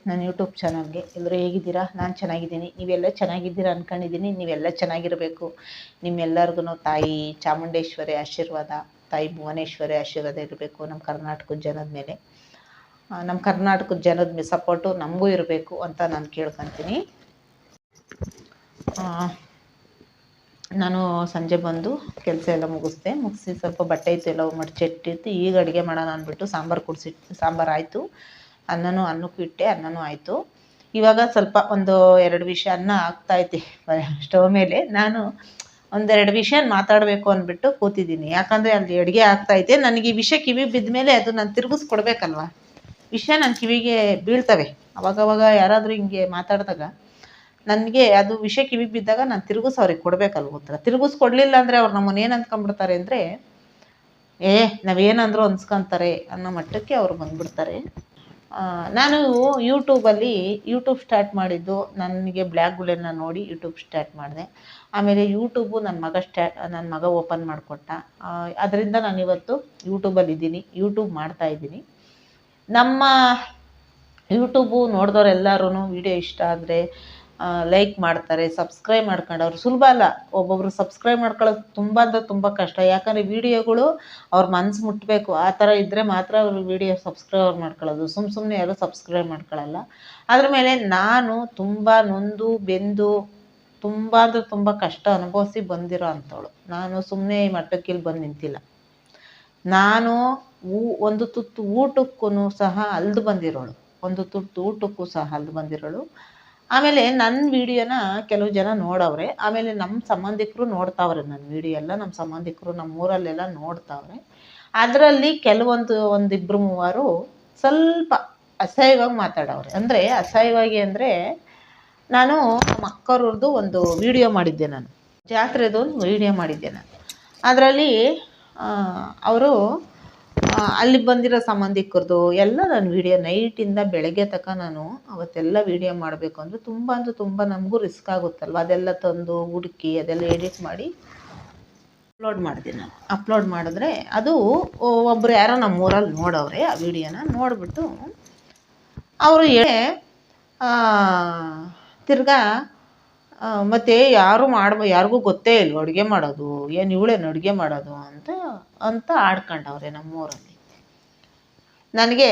ನನ್ನ ಯೂಟ್ಯೂಬ್ ಚಾನಲ್ಗೆ ಎಲ್ಲರೂ ಹೇಗಿದ್ದೀರಾ? ನಾನು ಚೆನ್ನಾಗಿದ್ದೀನಿ. ನೀವೆಲ್ಲ ಚೆನ್ನಾಗಿದ್ದೀರಾ ಅಂದ್ಕೊಂಡಿದ್ದೀನಿ. ನೀವೆಲ್ಲ ಚೆನ್ನಾಗಿರಬೇಕು. ನಿಮ್ಮೆಲ್ಲರಿಗೂ ತಾಯಿ ಚಾಮುಂಡೇಶ್ವರಿ ಆಶೀರ್ವಾದ, ತಾಯಿ ಭುವನೇಶ್ವರಿ ಆಶೀರ್ವಾದ ಇರಬೇಕು ನಮ್ಮ ಕರ್ನಾಟಕದ ಜನದ ಮೇಲೆ. ನಮ್ಮ ಕರ್ನಾಟಕದ ಜನದ ಸಪೋರ್ಟು ನಮಗೂ ಇರಬೇಕು ಅಂತ ನಾನು ಕೇಳ್ಕೊತೀನಿ. ನಾನು ಸಂಜೆ ಬಂದು ಕೆಲಸ ಎಲ್ಲ ಮುಗಿಸಿ ಸ್ವಲ್ಪ ಬಟ್ಟೆ ಇತ್ತು ಎಲ್ಲ ಮಡಚಿಟ್ಟಿತ್ತು. ಈಗ ಅಡುಗೆ ಮಾಡೋಣ ಅಂದ್ಬಿಟ್ಟು ಸಾಂಬಾರು ಆಯಿತು. ಅನ್ನಕ್ಕೂ ಇಟ್ಟೆ, ಅನ್ನನೂ ಆಯಿತು. ಇವಾಗ ಸ್ವಲ್ಪ ಒಂದು 2 ವಿಷಯ ಅನ್ನ ಆಗ್ತಾಯಿದೆ ಸ್ಟವ್ ಮೇಲೆ. ನಾನು ಒಂದೆರಡು ವಿಷಯ ಮಾತಾಡಬೇಕು ಅಂದ್ಬಿಟ್ಟು ಕೂತಿದ್ದೀನಿ. ಯಾಕಂದರೆ ಅಲ್ಲಿ ಅಡುಗೆ ಆಗ್ತಾಯಿದೆ. ನನಗೆ ಈ ವಿಷಯ ಕಿವಿಗೆ ಬಿದ್ದ ಮೇಲೆ ಅದು ನಾನು ತಿರುಗಿಸ್ಕೊಡ್ಬೇಕಲ್ವ. ವಿಷಯ ನನ್ನ ಕಿವಿಗೆ ಬೀಳ್ತವೆ. ಅವಾಗವಾಗ ಯಾರಾದರೂ ಹಿಂಗೆ ಮಾತಾಡಿದಾಗ ನನಗೆ ಅದು ವಿಷಯ ಕಿವಿಗೆ ಬಿದ್ದಾಗ ನಾನು ಅವ್ರಿಗೆ ಕೊಡಬೇಕಲ್ವ ಉತ್ತರ. ತಿರುಗಿಸ್ಕೊಡ್ಲಿಲ್ಲ ಅಂದರೆ ಅವ್ರು ನಮ್ಮನ್ನು ಏನು ಅಂದ್ಕೊಂಡ್ಬಿಡ್ತಾರೆ ಅಂದರೆ, ನಾವೇನಂದ್ರು ಅನ್ಸ್ಕೊತಾರೆ ಅನ್ನೋ ಮಟ್ಟಕ್ಕೆ ಅವ್ರು ಬಂದ್ಬಿಡ್ತಾರೆ. ನಾನು ಯೂಟ್ಯೂಬ್ ಸ್ಟಾರ್ಟ್ ಮಾಡಿದ್ದು ನನಗೆ ಬ್ಲಾಗ್ಗಳೆಲ್ಲ ನೋಡಿ ಯೂಟ್ಯೂಬ್ ಸ್ಟಾರ್ಟ್ ಮಾಡಿದೆ. ಆಮೇಲೆ ಯೂಟ್ಯೂಬು ನನ್ನ ಮಗ ಓಪನ್ ಮಾಡಿಕೊಟ್ಟ. ಅದರಿಂದ ನಾನಿವತ್ತು ಯೂಟ್ಯೂಬಲ್ಲಿದ್ದೀನಿ, ಯೂಟ್ಯೂಬ್ ಮಾಡ್ತಾಯಿದ್ದೀನಿ. ನಮ್ಮ ಯೂಟ್ಯೂಬು ನೋಡಿದವ್ರೆಲ್ಲರೂ ವಿಡಿಯೋ ಇಷ್ಟ ಆದರೆ ಲೈಕ್ ಮಾಡ್ತಾರೆ, ಸಬ್ಸ್ಕ್ರೈಬ್ ಮಾಡ್ಕೊಂಡವ್ರು. ಸುಲಭ ಅಲ್ಲ, ಒಬ್ಬೊಬ್ರು ಸಬ್ಸ್ಕ್ರೈಬ್ ಮಾಡ್ಕೊಳ್ಳೋದು ತುಂಬ ಅಂದರೆ ತುಂಬ ಕಷ್ಟ. ಯಾಕಂದರೆ ವೀಡಿಯೋಗಳು ಅವ್ರ ಮನಸ್ಸು ಮುಟ್ಟಬೇಕು. ಆ ಥರ ಇದ್ದರೆ ಮಾತ್ರ ಅವರು ವೀಡಿಯೋ ಸಬ್ಸ್ಕ್ರೈಬ್ ಮಾಡ್ಕೊಳ್ಳೋದು. ಸುಮ್ಮನೆ ಯಾರು ಸಬ್ಸ್ಕ್ರೈಬ್ ಮಾಡ್ಕೊಳ್ಳಲ್ಲ. ಅದ್ರ ಮೇಲೆ ನಾನು ತುಂಬ ನೊಂದು ಬೆಂದು ತುಂಬ ಅಂದರೆ ತುಂಬ ಕಷ್ಟ ಅನುಭವಿಸಿ ಬಂದಿರೋ ಅಂಥವಳು. ನಾನು ಸುಮ್ಮನೆ ಈ ಮಟ್ಟಕ್ಕಿಲ್ಲಿ ಬಂದು ನಿಂತಿಲ್ಲ. ನಾನು ಒಂದು ತುತ್ತು ಊಟಕ್ಕೂ ಸಹ ಅಲ್ದು ಬಂದಿರೋಳು. ಆಮೇಲೆ ನನ್ನ ವಿಡಿಯೋನ ಕೆಲವು ಜನ ನೋಡವ್ರೆ. ಆಮೇಲೆ ನಮ್ಮ ಸಂಬಂಧಿಕರು ನೋಡ್ತಾವ್ರೆ ನನ್ನ ವಿಡಿಯೋ ಎಲ್ಲ. ನಮ್ಮ ಸಂಬಂಧಿಕರು ನಮ್ಮೂರಲ್ಲೆಲ್ಲ ನೋಡ್ತಾವ್ರೆ. ಅದರಲ್ಲಿ ಒಂದಿಬ್ಬರು ಮೂವರು ಸ್ವಲ್ಪ ಅಸಹ್ಯವಾಗಿ ಮಾತಾಡವ್ರೆ. ಅಸಹ್ಯವಾಗಿ ಅಂದರೆ ನಾನು ನಮ್ಮ ಅಕ್ಕವ್ರದ್ದು ಒಂದು ವಿಡಿಯೋ ಮಾಡಿದ್ದೆ. ನಾನು ಜಾತ್ರೆದು ಒಂದು ವಿಡಿಯೋ ಮಾಡಿದ್ದೆ. ಅದರಲ್ಲಿ ಅವರು ಅಲ್ಲಿ ಬಂದಿರೋ ಸಂಬಂಧಿಕರದು ಎಲ್ಲ ನಾನು ವಿಡಿಯೋ ನೈಟಿಂದ ಬೆಳಗ್ಗೆ ತನಕ ನಾನು ಅವತ್ತೆಲ್ಲ ವಿಡಿಯೋ ಮಾಡಬೇಕು ಅಂದರೆ ತುಂಬ ನಮಗೂ ರಿಸ್ಕ್ ಆಗುತ್ತಲ್ವ. ಅದೆಲ್ಲ ತಂದು ಹುಡುಕಿ ಅದೆಲ್ಲ ಎಡಿಟ್ ಮಾಡಿ ಅಪ್ಲೋಡ್ ಮಾಡಿದ್ರೆ ಅದು ಒಬ್ಬರು ಯಾರೋ ನಮ್ಮೂರಲ್ಲಿ ನೋಡವ್ರೆ. ಆ ವಿಡಿಯೋನ ನೋಡಿಬಿಟ್ಟು ಅವರು ತಿರ್ಗಾ ಮತ್ತು ಯಾರಿಗೂ ಗೊತ್ತೇ ಇಲ್ಲ ಅಡುಗೆ ಮಾಡೋದು, ಏನು ಇವಳೇನು ಅಡುಗೆ ಮಾಡೋದು ಅಂತ ಆಡ್ಕೊಂಡವ್ರೆ ನಮ್ಮೂರಲ್ಲಿ. ನನಗೆ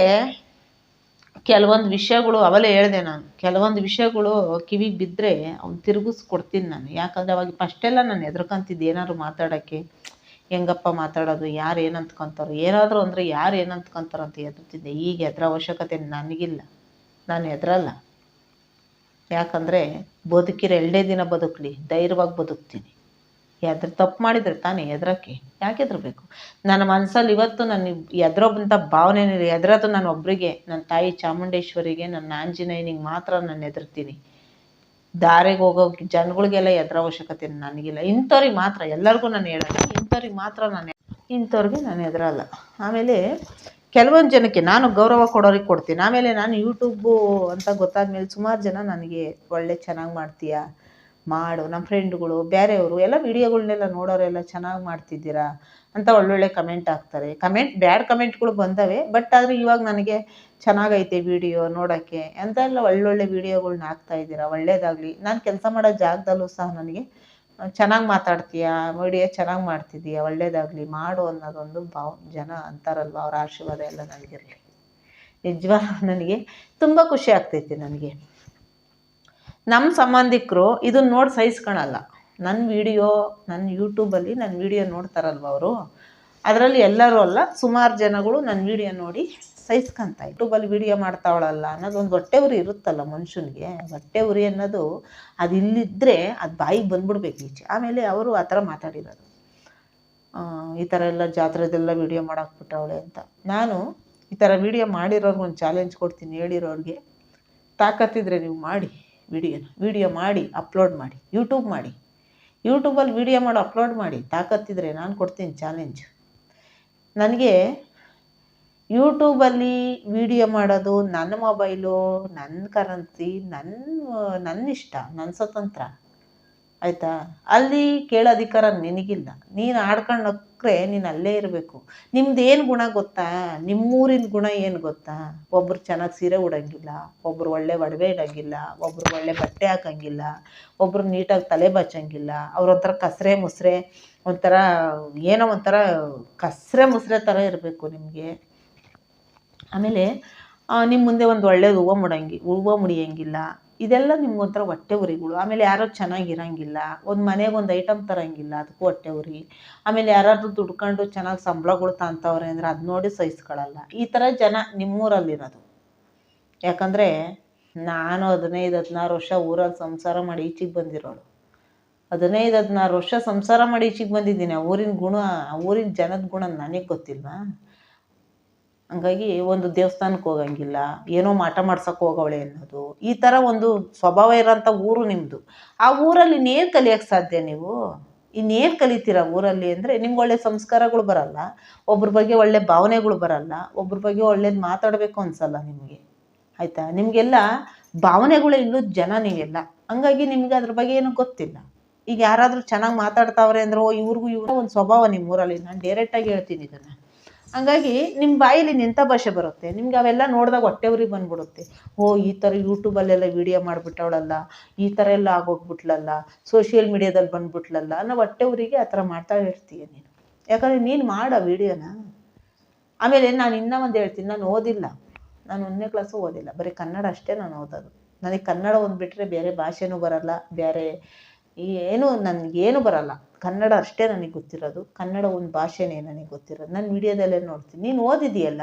ಕೆಲವೊಂದು ವಿಷಯಗಳು ಅವಲೇ ಹೇಳಿದೆ. ನಾನು ಕೆಲವೊಂದು ವಿಷಯಗಳು ಕಿವಿಗೆ ಬಿದ್ದರೆ ಅವ್ನು ತಿರುಗಿಸ್ಕೊಡ್ತೀನಿ ನಾನು. ಯಾಕಂದರೆ ಅವಾಗ ಫಸ್ಟೆಲ್ಲ ನಾನು ಹೆದರ್ಕೊಂತಿದ್ದೆ ಏನಾದ್ರು ಮಾತಾಡೋಕ್ಕೆ. ಹೆಂಗಪ್ಪ ಮಾತಾಡೋದು, ಯಾರು ಏನು ಅಂದ್ಕೊತಾರೋ, ಏನಾದರೂ ಅಂದರೆ ಯಾರು ಏನು ಅಂದ್ಕೊತಾರೋ ಅಂತ ಹೆದರ್ತಿದ್ದೆ. ಈಗ ಹೆದರೋ ಅವಶ್ಯಕತೆ ನನಗಿಲ್ಲ, ನಾನು ಹೆದರಲ್ಲ. ಯಾಕಂದರೆ ಬದುಕಿರೋ 2 ದಿನ ಬದುಕಲಿ, ಧೈರ್ಯವಾಗಿ ಬದುಕ್ತೀನಿ. ತಪ್ಪು ಮಾಡಿದರೆ ತಾನೇ ಹೆದರೋಕ್ಕೆ, ಯಾಕೆ ಹೆದರಬೇಕು? ನನ್ನ ಮನಸ್ಸಲ್ಲಿ ಇವತ್ತು ನಾನು ಹೆದರೋಂಥ ಭಾವನೆ ಹೆದರೋದು ನಾನು ಒಬ್ಬರಿಗೆ, ನನ್ನ ತಾಯಿ ಚಾಮುಂಡೇಶ್ವರಿಗೆ, ನನ್ನ ಆಂಜನೇಯನಿಗೆ ಮಾತ್ರ ನಾನು ಹೆದರ್ತೀನಿ. ದಾರಿಗೆ ಹೋಗೋ ಜನಗಳಿಗೆಲ್ಲ ಹೆದರೋ ಅವಶ್ಯಕತೆ ನನಗಿಲ್ಲ. ಇಂಥವ್ರಿಗೆ ಮಾತ್ರ, ಎಲ್ಲರಿಗೂ ನಾನು ಹೇಳಲ್ಲ, ಇಂಥವ್ರಿಗೆ ನಾನು ಹೆದರಲ್ಲ. ಆಮೇಲೆ ಕೆಲವೊಂದು ಜನಕ್ಕೆ ನಾನು ಗೌರವ ಕೊಡೋರಿಗೆ ಕೊಡ್ತೀನಿ. ಆಮೇಲೆ ನಾನು ಯೂಟ್ಯೂಬು ಅಂತ ಗೊತ್ತಾದ್ಮೇಲೆ ಸುಮಾರು ಜನ ನನಗೆ ಚೆನ್ನಾಗಿ ಮಾಡ್ತೀಯಾ, ಮಾಡು. ನಮ್ಮ ಫ್ರೆಂಡ್ಗಳು ಬೇರೆಯವರು ಎಲ್ಲ ವೀಡಿಯೋಗಳನ್ನೆಲ್ಲ ನೋಡೋರೆಲ್ಲ ಚೆನ್ನಾಗಿ ಮಾಡ್ತಿದ್ದೀರಾ ಅಂತ ಒಳ್ಳೊಳ್ಳೆ ಕಮೆಂಟ್ ಹಾಕ್ತಾರೆ. ಬ್ಯಾಡ್ ಕಮೆಂಟ್ಗಳು ಬಂದವೆ. ಬಟ್ ಆದರೆ ಇವಾಗ ನನಗೆ ಚೆನ್ನಾಗೈತೆ ವಿಡಿಯೋ ನೋಡೋಕ್ಕೆ ಅಂತೆಲ್ಲ ಒಳ್ಳೊಳ್ಳೆ ವೀಡಿಯೋಗಳ್ನ ಹಾಕ್ತಾಯಿದ್ದೀರಾ, ಒಳ್ಳೇದಾಗಲಿ. ನಾನು ಕೆಲಸ ಮಾಡೋ ಜಾಗದಲ್ಲೂ ಸಹ ನನಗೆ ಚೆನ್ನಾಗಿ ಮಾತಾಡ್ತೀಯಾ, ವಿಡಿಯೋ ಚೆನ್ನಾಗಿ ಮಾಡ್ತಿದ್ದೀಯಾ, ಒಳ್ಳೇದಾಗಲಿ, ಮಾಡು ಅನ್ನೋದೊಂದು ಜನ ಅಂತಾರಲ್ವ, ಅವ್ರ ಆಶೀರ್ವಾದ ಎಲ್ಲ ನನಗಿರಲಿ. ನಿಜವಾಗ್ಲೂ ನನಗೆ ತುಂಬ ಖುಷಿ ಆಗ್ತೈತೆ. ನನಗೆ ನಮ್ಮ ಸಂಬಂಧಿಕರು ಇದನ್ನು ನೋಡಿ ಸಹಿಸ್ಕೊಳಲ್ಲ. ನನ್ನ ಯೂಟ್ಯೂಬಲ್ಲಿ ನನ್ನ ವಿಡಿಯೋ ನೋಡ್ತಾರಲ್ವ ಅವರು, ಅದರಲ್ಲಿ ಎಲ್ಲರೂ ಅಲ್ಲ, ಸುಮಾರು ಜನಗಳು ನನ್ನ ವಿಡಿಯೋ ನೋಡಿ ಸಹಿಸ್ಕೊಂತ ಯೂಟ್ಯೂಬಲ್ಲಿ ವಿಡಿಯೋ ಮಾಡ್ತಾವಳಲ್ಲ ಅನ್ನೋದೊಂದು ಹೊಟ್ಟೆ ಉರಿ ಇರುತ್ತಲ್ಲ ಮನುಷ್ಯನಿಗೆ. ಹೊಟ್ಟೆ ಉರಿ ಅನ್ನೋದು ಅದು ಇಲ್ಲಿದ್ದರೆ ಅದು ಬಾಯಿಗೆ ಬಂದ್ಬಿಡ್ಬೇಕು ಈಚೆ. ಆಮೇಲೆ ಅವರು ಆ ಥರ ಮಾತಾಡಿರೋದು, ಈ ಥರ ಎಲ್ಲ ಜಾತ್ರೆದೆಲ್ಲ ವಿಡಿಯೋ ಮಾಡಾಕ್ಬಿಟ್ಟವಳೆ ಅಂತ. ನಾನು ಈ ಥರ ವಿಡಿಯೋ ಮಾಡಿರೋರ್ಗೆ ಒಂದು ಚಾಲೆಂಜ್ ಕೊಡ್ತೀನಿ. ಹೇಳಿರೋರಿಗೆ ತಾಕತ್ತಿದ್ರೆ ನೀವು ಮಾಡಿ, ವಿಡಿಯೋ ಮಾಡಿ ಅಪ್ಲೋಡ್ ಮಾಡಿ, ಯೂಟ್ಯೂಬಲ್ಲಿ ವಿಡಿಯೋ ಮಾಡಿ ಅಪ್ಲೋಡ್ ಮಾಡಿ. ತಾಕತ್ತಿದ್ರೆ ನಾನು ಕೊಡ್ತೀನಿ ಚಾಲೆಂಜ್. ನನಗೆ ಯೂಟ್ಯೂಬಲ್ಲಿ ವಿಡಿಯೋ ಮಾಡೋದು ನನ್ನ ಮೊಬೈಲು, ನನ್ನ ಕರೆನ್ಸಿ, ನನ್ನ ಇಷ್ಟ, ನನ್ನ ಸ್ವತಂತ್ರ. ಆಯಿತಾ. ಅಲ್ಲಿ ಕೇಳೋ ಅಧಿಕಾರ ನಿನಗಿಲ್ಲ. ನೀನು ಆಡ್ಕೊಂಡು ನಕ್ಕರೆ ನೀನು ಅಲ್ಲೇ ಇರಬೇಕು. ನಿಮ್ದೇನು ಗುಣ ಗೊತ್ತಾ? ನಿಮ್ಮೂರಿನ ಗುಣ ಏನು ಗೊತ್ತಾ? ಒಬ್ಬರು ಚೆನ್ನಾಗಿ ಸೀರೆ ಉಡೋಂಗಿಲ್ಲ, ಒಬ್ಬರು ಒಳ್ಳೆ ಒಡವೆ ಇಡೋಂಗಿಲ್ಲ, ಒಬ್ಬರು ಒಳ್ಳೆ ಬಟ್ಟೆ ಹಾಕೋಂಗಿಲ್ಲ, ಒಬ್ಬರು ನೀಟಾಗಿ ತಲೆ ಬಚ್ಚೋಂಗಿಲ್ಲ. ಅವ್ರೊಂಥರ ಕಸರೆ ಮುಸ್ರೆ, ಒಂಥರ ಏನೋ ಒಂಥರ ಕಸರೆ ಮುಸ್ರೆ ಥರ ಇರಬೇಕು ನಿಮಗೆ. ಆಮೇಲೆ ನಿಮ್ಮ ಮುಂದೆ ಒಂದು ಒಳ್ಳೇದು ಹೂವು ಮುಡಿಯೋಂಗಿಲ್ಲ. ಇದೆಲ್ಲ ನಿಮ್ಗೊಂಥರ ಹೊಟ್ಟೆ ಉರಿಗಳು. ಆಮೇಲೆ ಯಾರೋ ಚೆನ್ನಾಗಿರೋಂಗಿಲ್ಲ, ಒಂದು ಮನೆಗೆ ಒಂದು ಐಟಮ್ ತರೋಂಗಿಲ್ಲ, ಅದಕ್ಕೂ ಹೊಟ್ಟೆ ಉರಿ. ಆಮೇಲೆ ಯಾರಾದರೂ ದುಡ್ಕೊಂಡು ಚೆನ್ನಾಗಿ ಸಂಬಳಗಳು ತಾಂತವ್ರೆ ಅಂದರೆ ಅದು ನೋಡಿ ಸಹಿಸ್ಕೊಳ್ಳಲ್ಲ. ಈ ಥರ ಜನ ನಿಮ್ಮೂರಲ್ಲಿರೋದು. ಯಾಕಂದರೆ ನಾನು 15-16 ವರ್ಷ ಊರಲ್ಲಿ ಸಂಸಾರ ಮಾಡಿ ಈಚೆಗೆ ಬಂದಿರೋಳು. 15-16 ವರ್ಷ ಸಂಸಾರ ಮಾಡಿ ಈಚೆಗೆ ಬಂದಿದ್ದೀನಿ. ಆ ಊರಿನ ಜನದ ಗುಣ ನನಗೆ ಗೊತ್ತಿಲ್ವಾ? ಹಂಗಾಗಿ ಒಂದು ದೇವಸ್ಥಾನಕ್ಕೆ ಹೋಗೋಂಗಿಲ್ಲ, ಏನೋ ಮಾಟ ಮಾಡ್ಸೋಕೆ ಹೋಗವಳೆ ಅನ್ನೋದು, ಈ ಥರ ಒಂದು ಸ್ವಭಾವ ಇರೋಂಥ ಊರು ನಿಮ್ಮದು. ಆ ಊರಲ್ಲಿ ಇನ್ನೇನು ಕಲಿಯೋಕ್ಕೆ ಸಾಧ್ಯ ನೀವು? ಇನ್ನೇನು ಕಲಿತೀರ ಊರಲ್ಲಿ ಅಂದರೆ? ನಿಮ್ಗೆ ಒಳ್ಳೆ ಸಂಸ್ಕಾರಗಳು ಬರಲ್ಲ, ಒಬ್ರ ಬಗ್ಗೆ ಒಳ್ಳೆ ಭಾವನೆಗಳು ಬರಲ್ಲ, ಒಬ್ರ ಬಗ್ಗೆ ಒಳ್ಳೇದು ಮಾತಾಡಬೇಕು ಅನ್ಸಲ್ಲ ನಿಮಗೆ. ಆಯಿತಾ. ನಿಮಗೆಲ್ಲ ಭಾವನೆಗಳು ಇಲ್ಲದ ಜನ ನೀವೆಲ್ಲ. ಹಂಗಾಗಿ ನಿಮ್ಗೆ ಅದ್ರ ಬಗ್ಗೆ ಏನೂ ಗೊತ್ತಿಲ್ಲ. ಈಗ ಯಾರಾದರೂ ಚೆನ್ನಾಗಿ ಮಾತಾಡ್ತಾವ್ರೆ ಅಂದ್ರೆ ಇವ್ರಿಗೂ ಒಂದು ಸ್ವಭಾವ ನಿಮ್ಮ ಊರಲ್ಲಿ. ನಾನು ಡೈರೆಕ್ಟಾಗಿ ಹೇಳ್ತೀನಿ ಇದನ್ನು. ಹಂಗಾಗಿ ನಿಮ್ಮ ಬಾಯಲ್ಲಿ ನಿಂತ ಭಾಷೆ ಬರುತ್ತೆ. ನಿಮ್ಗೆ ಅವೆಲ್ಲ ನೋಡಿದಾಗ ಹೊಟ್ಟೆ ಉರಿ ಬಂದ್ಬಿಡುತ್ತೆ. ಈ ಥರ ಯೂಟ್ಯೂಬಲ್ಲೆಲ್ಲ ವೀಡಿಯೋ ಮಾಡಿಬಿಟ್ಟವಳಲ್ಲ, ಈ ಥರ ಎಲ್ಲ ಆಗೋಗ್ಬಿಟ್ಲಲ್ಲ, ಸೋಷಿಯಲ್ ಮೀಡಿಯಾದಲ್ಲಿ ಬಂದ್ಬಿಟ್ಲಲ್ಲ ಅನ್ನೋ ಹೊಟ್ಟೆ ಊರಿಗೆ ಆ ಥರ ಮಾಡ್ತಾ ಇರ್ತೀಯ ನೀನು. ಯಾಕಂದರೆ ನೀನು ಮಾಡೋ ವೀಡಿಯೋನ. ಆಮೇಲೆ ನಾನು ಇನ್ನೂ ಒಂದು ಹೇಳ್ತೀನಿ, ನಾನು ಓದಿಲ್ಲ. ನಾನು 1ನೇ ಕ್ಲಾಸು ಓದಿಲ್ಲ, ಬರೀ ಕನ್ನಡ ಅಷ್ಟೇ ನಾನು ಓದೋದು. ನನಗೆ ಕನ್ನಡ ಓದ್ಬಿಟ್ರೆ ಬೇರೆ ಭಾಷೆನೂ ಬರಲ್ಲ, ಬೇರೆ ನನಗೇನು ಬರಲ್ಲ. ಕನ್ನಡ ಅಷ್ಟೇ ನನಗೆ ಗೊತ್ತಿರೋದು. ಕನ್ನಡ ಒಂದು ಭಾಷೆನೇ ನನಗೆ ಗೊತ್ತಿರೋದು. ನಾನು ವೀಡಿಯೋದಲ್ಲೇ ನೋಡ್ತೀನಿ. ನೀನು ಓದಿದೆಯಲ್ಲ,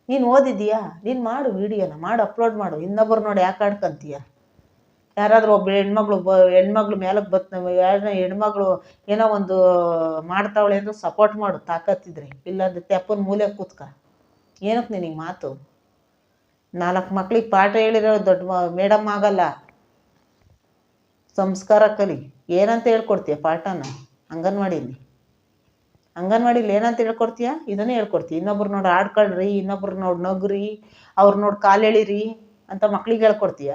ನೀನು ಮಾಡು ವೀಡಿಯೋನ, ಮಾಡಿ ಅಪ್ಲೋಡ್ ಮಾಡು. ಇನ್ನೊಬ್ಬರು ನೋಡಿ ಯಾಕೆ ಆಡ್ಕೊಂತೀಯ? ಯಾರಾದರೂ ಒಬ್ಬ ಹೆಣ್ಮಗಳು ಮೇಲಕ್ಕೆ ಯಾರನ್ನ ಹೆಣ್ಮಗಳು ಏನೋ ಒಂದು ಮಾಡ್ತಾವಳೆ ಅಂದ್ರೆ ಸಪೋರ್ಟ್ ಮಾಡು ತಾಕತ್ತಿದ್ರೆ. ಇಲ್ಲಾಂದ್ರೆ ತೆಪ್ಪನ ಮೂಲೆ ಕೂತ್ಕ. ಏನಕ್ಕೆ ನಿನಗೆ ಮಾತು? 4 ಮಕ್ಳಿಗೆ ಪಾಠ ಹೇಳಿರೋ ದೊಡ್ಡ ಮೇಡಮ್ ಆಗಲ್ಲ. ಸಂಸ್ಕಾರ ಕಲಿ. ಏನಂತ ಹೇಳ್ಕೊಡ್ತೀಯ ಪಾಠನ? ಅಂಗನವಾಡಿಲಿ ಏನಂತ ಹೇಳ್ಕೊಡ್ತೀಯ? ಇದನ್ನೇ ಹೇಳ್ಕೊಡ್ತೀಯ. ಇನ್ನೊಬ್ರು ನೋಡಿ ಆಡ್ಕೊಳ್ರಿ, ಇನ್ನೊಬ್ರು ನೋಡಿ ನಗ್ರಿ, ಅವ್ರು ನೋಡಿ ಕಾಲೆಳಿರಿ ಅಂತ ಮಕ್ಳಿಗೆ ಹೇಳ್ಕೊಡ್ತೀಯ?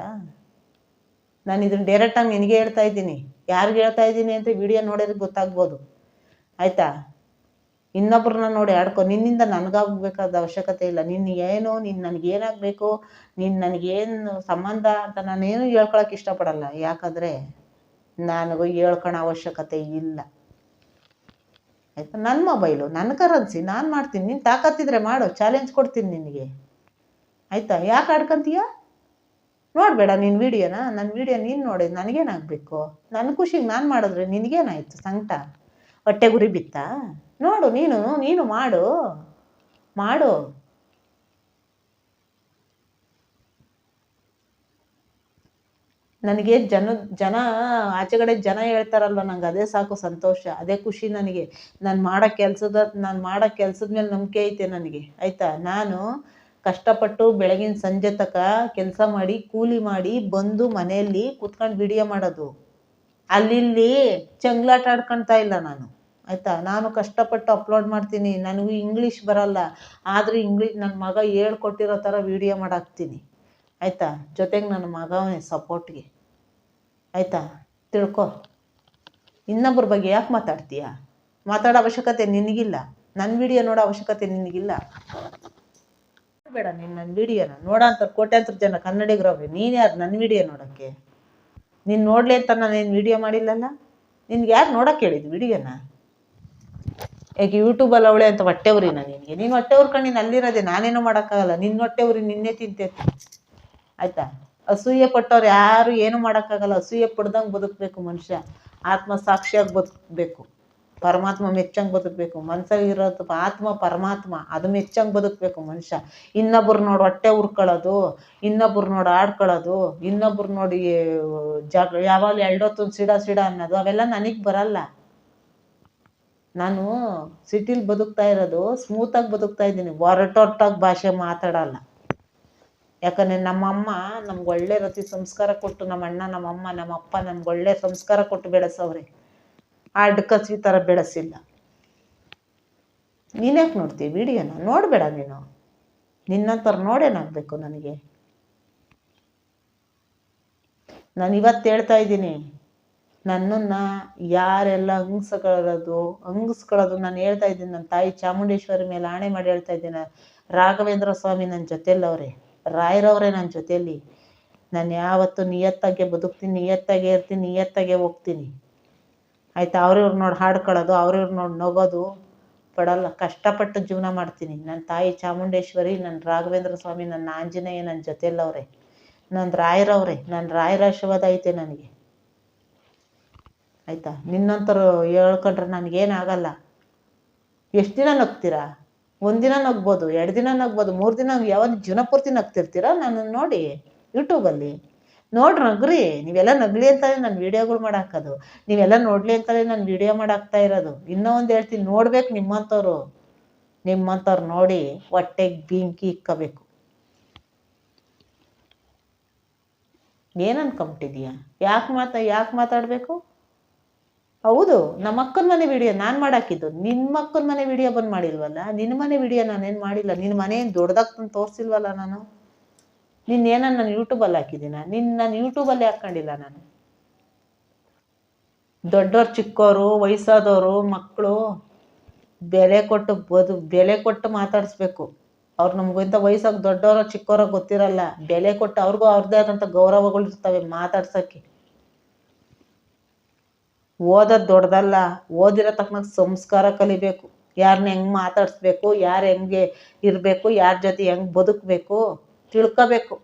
ನಾನು ಇದನ್ನು ಡೈರೆಕ್ಟಾಗಿ ನಿನಗೆ ಹೇಳ್ತಾ ಇದ್ದೀನಿ. ಯಾರಿಗೆ ಹೇಳ್ತಾ ಇದ್ದೀನಿ ಅಂತ ವಿಡಿಯೋ ನೋಡೋರಿಗೆ ಗೊತ್ತಾಗ್ಬೋದು. ಆಯಿತಾ. ಇನ್ನೊಬ್ರನ್ನ ನೋಡಿ ಆಡ್ಕೊ. ನಿನ್ನಿಂದ ನನಗಾಗಬೇಕಾದ ಅವಶ್ಯಕತೆ ಇಲ್ಲ. ನೀನು ನನಗೇನಾಗಬೇಕು, ನನಗೇನು ಸಂಬಂಧ ಅಂತ ನಾನೇನು ಹೇಳ್ಕೊಳಕ್ಕೆ ಇಷ್ಟಪಡಲ್ಲ. ಯಾಕಂದರೆ ನನಗೂ ಹೇಳ್ಕೊಳೋ ಅವಶ್ಯಕತೆ ಇಲ್ಲ. ಆಯಿತಾ. ನನ್ನ ಮೊಬೈಲು, ನನ್ನ ಕರೆನ್ಸಿ, ನಾನು ಮಾಡ್ತೀನಿ. ನೀನು ತಾಕತ್ತಿದ್ರೆ ಮಾಡು, ಚಾಲೆಂಜ್ ಕೊಡ್ತೀನಿ ನಿನಗೆ. ಆಯಿತಾ. ಯಾಕೆ ಆಡ್ಕೊಂತೀಯ? ನೋಡಬೇಡ ನೀನು ವೀಡಿಯೋನ. ನನ್ನ ವೀಡಿಯೋ ನೀನು ನೋಡಿ ನನಗೇನಾಗಬೇಕು? ನನ್ನ ಖುಷಿಗೆ ನಾನು ಮಾಡಿದ್ರೆ ನಿನಗೇನಾಯಿತು ಸಂಕಟ? ಹೊಟ್ಟೆ ಗುರಿ ಬಿತ್ತಾ? ನೋಡು, ನೀನು ಮಾಡು. ನನಗೆ ಜನ ಆಚೆಗಡೆ ಜನ ಹೇಳ್ತಾರಲ್ವ, ನಂಗೆ ಅದೇ ಸಾಕು ಸಂತೋಷ, ಅದೇ ಖುಷಿ ನನಗೆ. ನಾನು ಮಾಡೋ ಕೆಲ್ಸದ ಮೇಲೆ ನಂಬಿಕೆ ಐತೆ ನನಗೆ. ಆಯಿತಾ. ನಾನು ಕಷ್ಟಪಟ್ಟು ಬೆಳಗಿನ ಸಂಜೆ ತನಕ ಕೆಲಸ ಮಾಡಿ, ಕೂಲಿ ಮಾಡಿ ಬಂದು ಮನೆಯಲ್ಲಿ ಕೂತ್ಕೊಂಡು ವಿಡಿಯೋ ಮಾಡೋದು. ಅಲ್ಲಿ ಚಂಗ್ಲಾಟ ಆಡ್ಕೊಳ್ತಾ ಇಲ್ಲ ನಾನು. ಆಯಿತಾ. ನಾನು ಕಷ್ಟಪಟ್ಟು ಅಪ್ಲೋಡ್ ಮಾಡ್ತೀನಿ. ನನಗೂ ಇಂಗ್ಲೀಷ್ ಬರಲ್ಲ, ಆದರೆ ನನ್ನ ಮಗ ಹೇಳ್ಕೊಟ್ಟಿರೋ ಥರ ವೀಡಿಯೋ ಮಾಡಾಕ್ತೀನಿ. ಆಯಿತಾ. ಜೊತೆಗೆ ನನ್ನ ಮಗವೇ ಸಪೋರ್ಟ್ಗೆ. ಆಯಿತಾ. ತಿಳ್ಕೊ. ಇನ್ನೊಬ್ಬರ ಬಗ್ಗೆ ಯಾಕೆ ಮಾತಾಡ್ತೀಯ? ಮಾತಾಡೋ ಅವಶ್ಯಕತೆ ನಿನಗಿಲ್ಲ. ನನ್ನ ವೀಡಿಯೋ ನೋಡೋ ಅವಶ್ಯಕತೆ ನಿನಗಿಲ್ಲ. ಬೇಡ ನೀನು ನನ್ನ ವೀಡಿಯೋನ ನೋಡೋಂಥ ಕೋಟ್ಯಾಂತರ ಜನ ಕನ್ನಡಿಗರವ್ರೆ. ನೀನು ಯಾರು ನನ್ನ ವೀಡಿಯೋ ನೋಡೋಕ್ಕೆ? ನೀನು ನೋಡಲಿ ಅಂತ ನಾನೇನು ವೀಡಿಯೋ ಮಾಡಿಲ್ಲಲ್ಲ. ನಿನ್ಗೆ ಯಾರು ನೋಡೋಕೆ ಹೇಳಿದ್ದು ವೀಡಿಯೋನ? ಯಾಕೆ ಯೂಟ್ಯೂಬಲ್ಲಿ ಅವಳೆ ಅಂತ ಹೊಟ್ಟೆ ಉರಿನ ನಿನಗೆ? ನೀನು ಹೊಟ್ಟೆ ಉರ್ಕೊಂಡು ನೀನು ಅಲ್ಲಿರೋದೆ, ನಾನೇನೂ ಮಾಡೋಕ್ಕಾಗಲ್ಲ. ನಿನ್ನ ಹೊಟ್ಟೆ ಉರಿ ನಿನ್ನೆ ತಿಂತೈತೆ. ಆಯಿತಾ. ಅಸೂಯೆ ಪಟ್ಟವ್ರು ಯಾರು ಏನೂ ಮಾಡೋಕ್ಕಾಗಲ್ಲ. ಅಸೂಯೆ ಪಡ್ದಂಗೆ ಬದುಕಬೇಕು ಮನುಷ್ಯ. ಆತ್ಮ ಸಾಕ್ಷಿಯಾಗಿ ಬದುಕಬೇಕು. ಪರಮಾತ್ಮ ಮೆಚ್ಚಂಗೆ ಬದುಕಬೇಕು. ಮನಸ್ಸಾಗಿರೋದು ಆತ್ಮ ಪರಮಾತ್ಮ, ಅದು ಮೆಚ್ಚಂಗೆ ಬದುಕಬೇಕು ಮನುಷ್ಯ. ಇನ್ನೊಬ್ರು ನೋಡಿ ಹೊಟ್ಟೆ ಉರ್ಕೊಳ್ಳೋದು, ಇನ್ನೊಬ್ರು ನೋಡಿ ಆಡ್ಕೊಳ್ಳೋದು, ಇನ್ನೊಬ್ರು ನೋಡಿ ಯಾವಾಗಲೂ ಎರಡೊತ್ತೊಂದು ಸಿಡ ಅನ್ನೋದು, ಅವೆಲ್ಲ ನನಗೆ ಬರಲ್ಲ. ನಾನು ಸಿಟಿಲಿ ಬದುಕ್ತಾ ಇರೋದು, ಸ್ಮೂತಾಗಿ ಬದುಕ್ತಾ ಇದ್ದೀನಿ. ಒರಟೊಟ್ಟಾಗಿ ಭಾಷೆ ಮಾತಾಡಲ್ಲ. ಯಾಕಂದರೆ ನಮ್ಮಮ್ಮ ನಮ್ಗೆ ಒಳ್ಳೆ ರೀತಿ ಸಂಸ್ಕಾರ ಕೊಟ್ಟು, ನಮ್ಮ ಅಣ್ಣ, ನಮ್ಮಮ್ಮ, ನಮ್ಮಪ್ಪ ನಮ್ಗೆ ಒಳ್ಳೆ ಸಂಸ್ಕಾರ ಕೊಟ್ಟು ಬೆಳೆಸವ್ರೆ. ಕಚ್ವಿ ಥರ ಬೆಳೆಸಿಲ್ಲ. ನೀನ್ಯಾಕೆ ನೋಡ್ತೀವಿ ವಿಡಿಯೋನ? ನೋಡಬೇಡ ನೀನು. ನಿನ್ನಂಥವ್ರು ನೋಡೇನಾಗಬೇಕು ನನಗೆ? ನಾನು ಇವತ್ತು ಹೇಳ್ತಾ ಇದ್ದೀನಿ, ನನ್ನನ್ನು ಯಾರೆಲ್ಲ ಹಂಗಿಸ್ಕೊಳ್ಳೋದು ನಾನು ಹೇಳ್ತಾ ಇದ್ದೀನಿ. ನನ್ನ ತಾಯಿ ಚಾಮುಂಡೇಶ್ವರಿ ಮೇಲೆ ಆಣೆ ಮಾಡಿ ಹೇಳ್ತಾ ಇದ್ದೀನಿ. ರಾಘವೇಂದ್ರ ಸ್ವಾಮಿ ನನ್ನ ಜೊತೆಯಲ್ಲವ್ರೆ, ರಾಯರವ್ರೆ ನನ್ನ ಜೊತೆಯಲ್ಲಿ. ನಾನು ಯಾವತ್ತೂ ನಿಯತ್ತಾಗೆ ಬದುಕ್ತೀನಿ, ನಿಯತ್ತಾಗೆ ಇರ್ತೀನಿ, ನಿಯತ್ತಾಗೆ ಹೋಗ್ತೀನಿ. ಆಯಿತಾ? ಅವ್ರಿವ್ರು ನೋಡಿ ಹಾಡ್ಕೊಳ್ಳೋದು, ಅವ್ರಿವ್ರು ನೋಡಿ ನಗೋದು ಪಡಲ್ಲ. ಕಷ್ಟಪಟ್ಟು ಜೀವನ ಮಾಡ್ತೀನಿ. ನನ್ನ ತಾಯಿ ಚಾಮುಂಡೇಶ್ವರಿ, ನನ್ನ ರಾಘವೇಂದ್ರ ಸ್ವಾಮಿ, ನನ್ನ ಆಂಜನೇಯ ನನ್ನ ಜೊತೆಯಲ್ಲವ್ರೆ, ನನ್ನ ರಾಯರವ್ರೆ. ನನ್ನ ರಾಯರ ಆಶೀರ್ವಾದ ಐತೆ ನನಗೆ. ಆಯಿತಾ? ನಿನ್ನಂಥವ್ರು ಹೇಳ್ಕೊಂಡ್ರೆ ನನಗೇನಾಗಲ್ಲ. ಎಷ್ಟು ದಿನ ನಗ್ತೀರಾ? ಒಂದಿನ ನಗ್ಬೋದು, 2 ದಿನ ನಗ್ಬೋದು, 3 ದಿನ, ಯಾವತ್ತು ಜೀವನ ಪೂರ್ತಿ ನಗ್ತಿರ್ತೀರಾ ನನ್ನನ್ನು ನೋಡಿ ಯೂಟ್ಯೂಬಲ್ಲಿ? ನೋಡಿ ನಗ್ರಿ. ನೀವೆಲ್ಲ ನಗಲಿ ಅಂತಲೇ ನಾನು ವೀಡಿಯೋಗಳು ಮಾಡಾಕೋದು, ನೀವೆಲ್ಲ ನೋಡಲಿ ಅಂತಲೇ ನಾನು ವೀಡಿಯೋ ಮಾಡಾಕ್ತಾ ಇರೋದು. ಇನ್ನೂ ಒಂದು ಹೇಳ್ತೀನಿ, ನೋಡ್ಬೇಕು ನಿಮ್ಮಂಥವ್ರು ನೋಡಿ ಹೊಟ್ಟೆಗೆ ಬೆಂಕಿ ಇಕ್ಕೋಬೇಕು. ಏನು ಅನ್ಕೊಂಬಿಟ್ಟಿದೀಯ? ಯಾಕೆ ಮಾತಾಡಬೇಕು? ಹೌದು, ನಮ್ಮ ಅಕ್ಕನ ಮನೆ ವಿಡಿಯೋ ನಾನು ಮಾಡಾಕಿದ್ದು, ನಿಮ್ಮ ಅಕ್ಕನ ಮನೆ ವಿಡಿಯೋ ಬಂದು ಮಾಡಿಲ್ವಲ್ಲ? ನಿನ್ನ ಮನೆ ವಿಡಿಯೋ ನಾನೇನು ಮಾಡಿಲ್ಲ. ನಿನ್ನ ಮನೆ ಏನು ದೊಡ್ಡದಾಗ್ತಂದು ತೋರಿಸಿಲ್ವಲ್ಲ ನಾನು? ನಿನ್ನೇನನ್ನು ನಾನು ಯೂಟ್ಯೂಬಲ್ಲಿ ಹಾಕಿದ್ದೀನ? ನಾನು ಯೂಟ್ಯೂಬಲ್ಲಿ ಹಾಕ್ಕೊಂಡಿಲ್ಲ. ನಾನು ದೊಡ್ಡವ್ರು, ಚಿಕ್ಕವರು, ವಯಸ್ಸಾದವರು, ಮಕ್ಕಳು ಬೆಲೆ ಕೊಟ್ಟು ಮಾತಾಡಿಸ್ಬೇಕು. ಅವ್ರು ನಮಗಿಂತ ವಯಸ್ಸಾಗಿ ದೊಡ್ಡವರ ಚಿಕ್ಕವರ ಗೊತ್ತಿರಲ್ಲ. ಬೆಲೆ ಕೊಟ್ಟು ಅವ್ರಿಗೂ ಅವ್ರದ್ದೇ ಆದಂಥ ಗೌರವಗಳು ಇರ್ತವೆ ಮಾತಾಡ್ಸೋಕ್ಕೆ. ಓದೋದು ದೊಡ್ಡದಲ್ಲ, ಓದಿರೋ ತಕ್ಕನಾಗ ಸಂಸ್ಕಾರ ಕಲಿಬೇಕು. ಯಾರನ್ನ ಹೆಂಗೆ ಮಾತಾಡಿಸ್ಬೇಕು, ಯಾರು ಹೆಂಗೆ ಇರಬೇಕು, ಯಾರ ಜೊತೆ ಹೆಂಗೆ ಬದುಕಬೇಕು ತಿಳ್ಕೋಬೇಕು.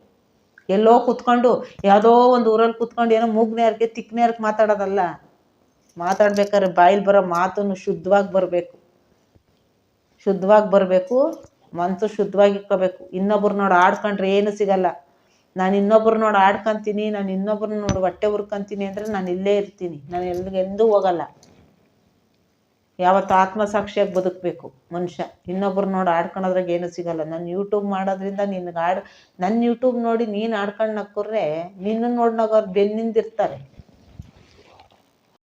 ಎಲ್ಲೋ ಕೂತ್ಕೊಂಡು ಯಾವುದೋ ಒಂದು ಊರಲ್ಲಿ ಕೂತ್ಕೊಂಡು ಏನೋ ಮೂಗ್ನೇರ್ಗೆ ತಿಕ್ನೇರ್ಗೆ ಮಾತಾಡೋದಲ್ಲ. ಮಾತಾಡ್ಬೇಕಾದ್ರೆ ಬಾಯಲ್ಲಿ ಬರೋ ಮಾತನ್ನು ಶುದ್ಧವಾಗಿ ಬರಬೇಕು, ಮನಸ್ಸು ಶುದ್ಧವಾಗಿ ಇಟ್ಕೋಬೇಕು. ಇನ್ನೊಬ್ರು ನೋಡಿ ಆಡ್ಕೊಂಡ್ರೆ ಏನು ಸಿಗಲ್ಲ. ನಾನು ಇನ್ನೊಬ್ರು ನೋಡಿ ಆಡ್ಕೊತೀನಿ, ನಾನು ಇನ್ನೊಬ್ರನ್ನ ನೋಡಿ ಹೊಟ್ಟೆ ಉರ್ಕೊತೀನಿ ಅಂದರೆ ನಾನು ಇಲ್ಲೇ ಇರ್ತೀನಿ. ನಾನು ಎಂದೂ ಹೋಗಲ್ಲ. ಯಾವತ್ತು ಆತ್ಮಸಾಕ್ಷಿಯಾಗಿ ಬದುಕಬೇಕು ಮನುಷ್ಯ. ಇನ್ನೊಬ್ರು ನೋಡಿ ಆಡ್ಕೊಳೋದ್ರಾಗ ಏನು ಸಿಗಲ್ಲ. ನಾನು ಯೂಟ್ಯೂಬ್ ಮಾಡೋದ್ರಿಂದ ನನ್ನ ಯೂಟ್ಯೂಬ್ ನೋಡಿ ನೀನು ಆಡ್ಕೊಂಡು ನಕ್ಕುರ್ರೆ ನಿನ್ನನ್ನು ನೋಡಿ ನಗೋರು ಬೆನ್ನಿಂದಿರ್ತಾರೆ.